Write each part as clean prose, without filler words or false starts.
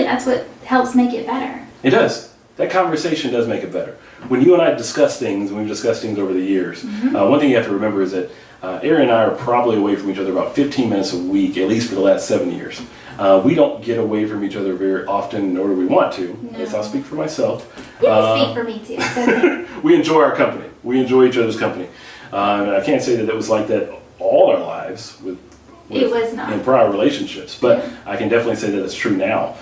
that's what helps make it better. It does. That conversation does make it better. When you and I discuss things, and we've discussed things over the years, one thing you have to remember is that Erin and I are probably away from each other about 15 minutes a week, at least for the last 7 years. We don't get away from each other very often, nor do we want to. No. At least I'll speak for myself. You can speak for me too. It's okay. We enjoy our company. We enjoy each other's company. And I can't say that it was like that all our lives It was not. in prior relationships, but I can definitely say that it's true now.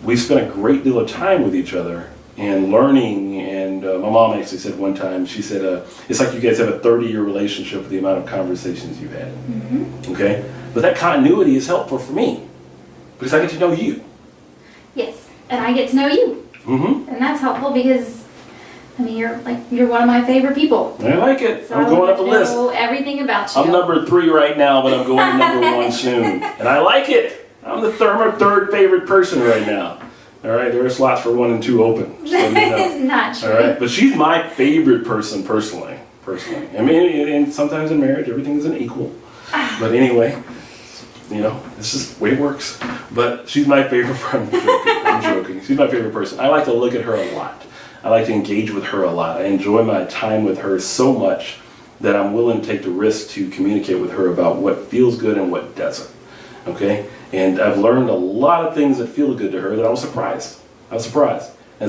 We've spent a great deal of time with each other and learning, and my mom actually said one time, she said, it's like you guys have a 30-year relationship with the amount of conversations you've had. Okay? But that continuity is helpful for me because I get to know you. Yes, and I get to know you. And that's helpful because, I mean, you're one of my favorite people. I like it. So I'm going up the list. I know everything about you. I'm number 3 right now, but I'm going to number 1 soon. And I like it. I'm the third favorite person right now. All right, there are slots for 1 and 2 open. So you know. It's not true. All right, but she's my favorite person personally. I mean, and sometimes in marriage, everything isn't equal. But anyway, you know, this is the way it works. But she's my favorite. I'm joking. She's my favorite person. I like to look at her a lot. I like to engage with her a lot. I enjoy my time with her so much that I'm willing to take the risk to communicate with her about what feels good and what doesn't. Okay? And I've learned a lot of things that feel good to her that I was surprised. As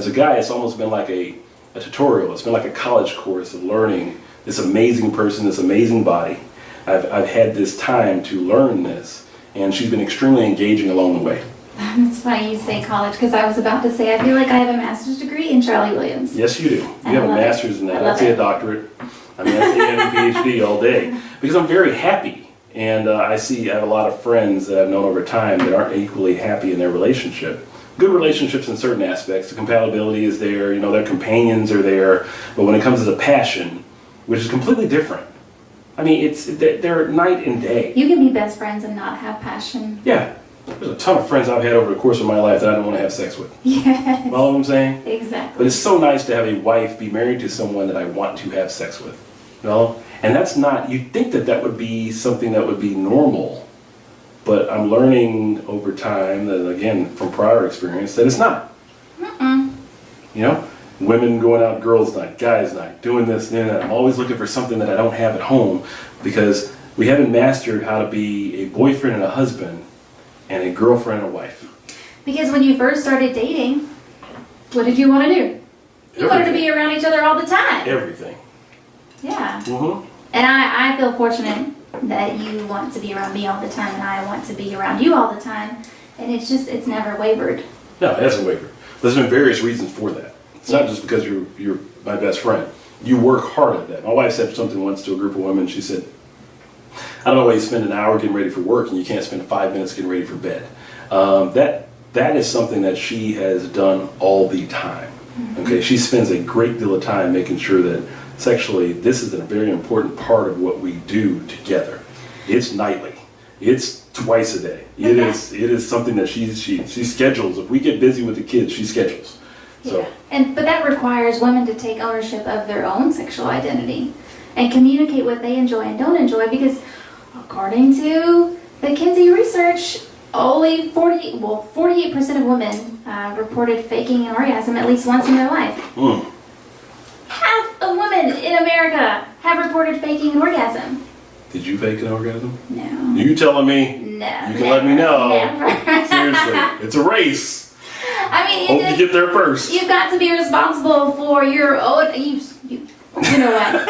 a guy, it's almost been like a tutorial. It's been like a college course of learning this amazing person, this amazing body. I've had this time to learn this, and she's been extremely engaging along the way. That's funny you say college, because I was about to say I feel like I have a master's degree in Charlie Williams. Yes, you do. You have a master's in that. I'd say a doctorate. I mean, I'd say a PhD all day. Because I'm very happy. And I have a lot of friends that I've known over time that aren't equally happy in their relationship. Good relationships in certain aspects. The compatibility is there. You know, their companions are there. But when it comes to the passion, which is completely different. I mean, they're night and day. You can be best friends and not have passion. Yeah. There's a ton of friends I've had over the course of my life that I don't want to have sex with. Yes. Follow what I'm saying? Exactly. But it's so nice to have a wife be married to someone that I want to have sex with. You know? And that's not, you'd think that would be something that would be normal. But I'm learning over time that, again, from prior experience, that it's not. You know? Women going out girls' night, guys' night, doing this and that. I'm always looking for something that I don't have at home because we haven't mastered how to be a boyfriend and a husband and a girlfriend and a wife. Because when you first started dating, what did you want to do? You wanted to be around each other all the time. Everything. Yeah. Mm-hmm. And I feel fortunate that you want to be around me all the time and I want to be around you all the time. And it's never wavered. No, it hasn't wavered. There's been various reasons for that. It's not just because you're my best friend. You work hard at that. My wife said something once to a group of women. She said, I don't know why you spend an hour getting ready for work and you can't spend 5 minutes getting ready for bed. That is something that she has done all the time. Okay, she spends a great deal of time making sure that sexually this is a very important part of what we do together. It's nightly. It's twice a day. It is something that she schedules. If we get busy with the kids, she schedules. So. Yeah. But that requires women to take ownership of their own sexual identity and communicate what they enjoy and don't enjoy, because according to the Kinsey research, only 48% of women reported faking an orgasm at least once in their life. Half of women in America have reported faking an orgasm. Did you fake an orgasm? No. You telling me? No. You can let me know. Never. Seriously, it's a race. I mean, Hope you get there first. You've got to be responsible for your own. You know what?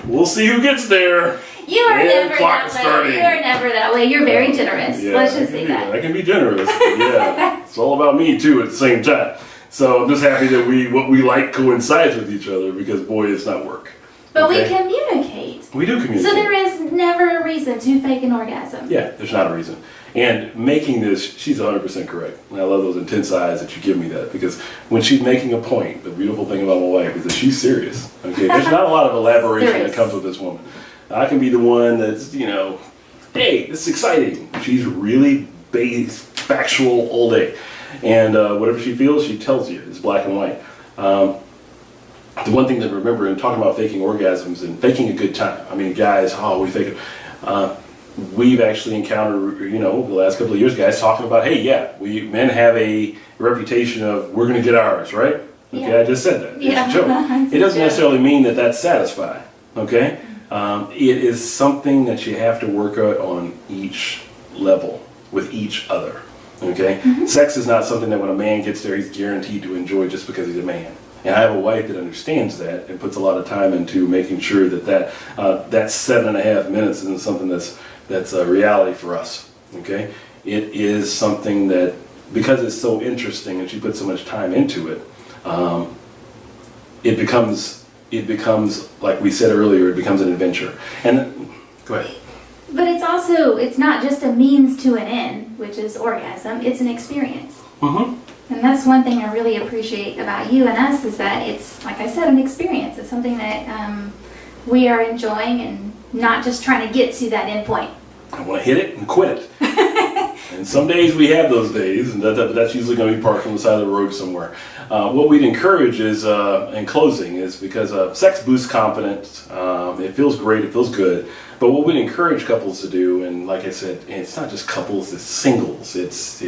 We'll see who gets there. You are And never clock that starting. way. You are never that way. You're very generous. Yeah, Let's just say that. I can be generous. Yeah, it's all about me too at the same time. So I'm just happy that what we like coincides with each other, because boy, it's not work. But okay? we communicate. We do communicate. So there is never a reason to fake an orgasm. Yeah, there's not a reason. And making this, she's 100% correct. And I love those intense eyes that you give me that, because when she's making a point, the beautiful thing about my wife is that she's serious. Okay, there's not a lot of elaboration that comes with this woman. I can be the one that's, hey, this is exciting. She's really base, factual all day. And whatever she feels, she tells you. It's black and white. The one thing to remember in talking about faking orgasms and faking a good time. I mean, guys, we fake it. we've actually encountered, the last couple of years, guys talking about, hey, yeah, men have a reputation of we're going to get ours, right? Okay, Yeah. I just said that. Yeah. It's a joke. It doesn't necessarily mean that that's satisfying, okay? It is something that you have to work out on each level with each other, okay? Sex is not something that when a man gets there, he's guaranteed to enjoy just because he's a man. And I have a wife that understands that and puts a lot of time into making sure that 7.5 minutes isn't something that's a reality for us, okay? It is something that, because it's so interesting and she puts so much time into it, it becomes, like we said earlier, it becomes an adventure. And go ahead. But it's not just a means to an end, which is orgasm, it's an experience. Mm-hmm. And that's one thing I really appreciate about you and us is that it's, like I said, an experience. It's something that we are enjoying and not just trying to get to that end point. I want to hit it and quit it. And some days we have those days, and that's usually going to be parked on the side of the road somewhere. What we'd encourage is, in closing, is because sex boosts confidence. It feels great, it feels good. But what we'd encourage couples to do, and like I said, it's not just couples, it's singles. It's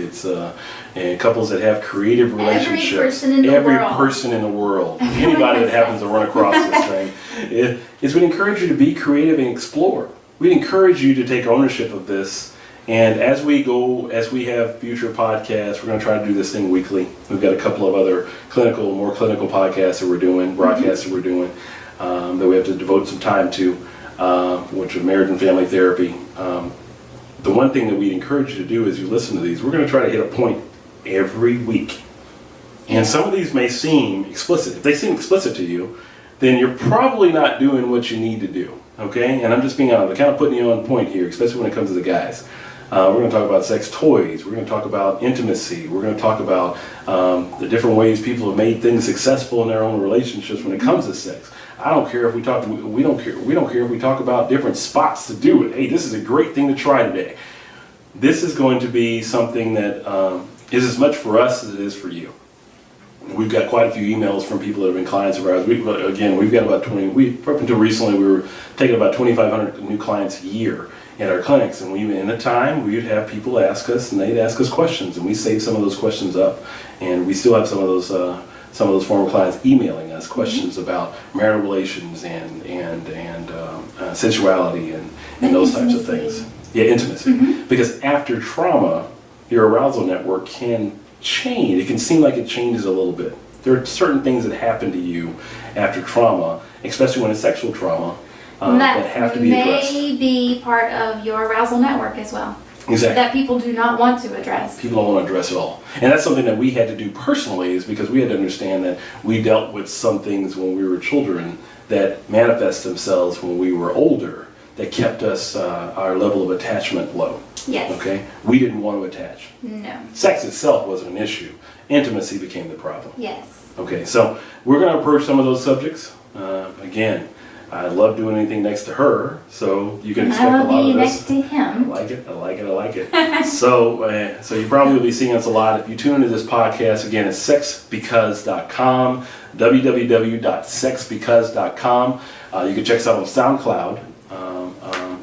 and couples that have creative relationships. Every person in the world. Anybody that happens to run across this thing. We'd encourage you to be creative and explore. We'd encourage you to take ownership of this. And as we have future podcasts, we're going to try to do this thing weekly. We've got a couple of other more clinical podcasts that we're doing, broadcasts that we're doing, that we have to devote some time to, which are marriage and family therapy. The one thing that we encourage you to do as you listen to these, we're going to try to hit a point every week. And some of these may seem explicit. If they seem explicit to you, then you're probably not doing what you need to do. Okay? And I'm just being honest. I'm kind of putting you on point here, especially when it comes to the guys. We're going to talk about sex toys. We're going to talk about intimacy. We're going to talk about the different ways people have made things successful in their own relationships when it comes to sex. I don't care if we talk. We don't care if we talk about different spots to do it. Hey, this is a great thing to try today. This is going to be something that is as much for us as it is for you. We've got quite a few emails from people that have been clients of ours. We've got about 20. Up until recently, we were taking about 2,500 new clients a year in our clinics, and in the time we would have people ask us, and they'd ask us questions, and we saved some of those questions up, and we still have some of those former clients emailing us questions about marital relations and sensuality and those types of things. Yeah, intimacy. Because after trauma, your arousal network can change. It can seem like it changes a little bit. There are certain things that happen to you after trauma, especially when it's sexual trauma, that have to be addressed. May be part of your arousal network as well. Exactly. That people do not want to address. People don't want to address it all. And that's something that we had to do personally, is because we had to understand that we dealt with some things when we were children that manifest themselves when we were older, that kept us, our level of attachment low. Yes. Okay? We didn't want to attach. No. Sex itself wasn't an issue. Intimacy became the problem. Yes. Okay, so we're going to approach some of those subjects. Again, I love doing anything next to her, so you can expect a lot of this. I'll be next to him. I like it. So you probably will be seeing us a lot. If you tune into this podcast, again, it's sexbecause.com, www.sexbecause.com. You can check us out on SoundCloud,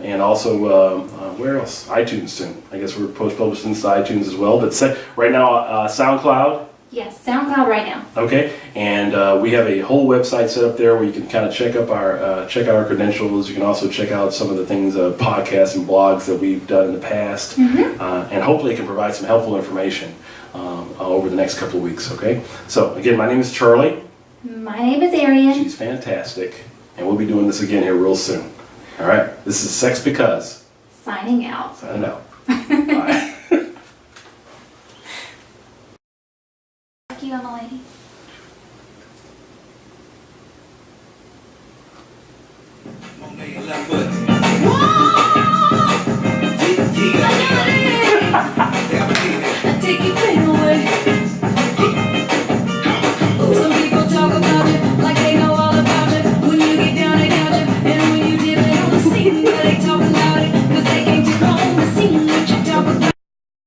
and also, where else? iTunes soon. I guess we're post-publishing to iTunes as well. But right now, SoundCloud. Yes, SoundCloud right now. Okay, and we have a whole website set up there where you can kind of check out our credentials. You can also check out some of the things, podcasts and blogs that we've done in the past, and hopefully it can provide some helpful information over the next couple of weeks. Okay, so again, my name is Charlie. My name is Arian. She's fantastic, and we'll be doing this again here real soon. All right, this is Sex Because. Signing out. Signing out. Bye. Thank you, Emma lady. On your left foot.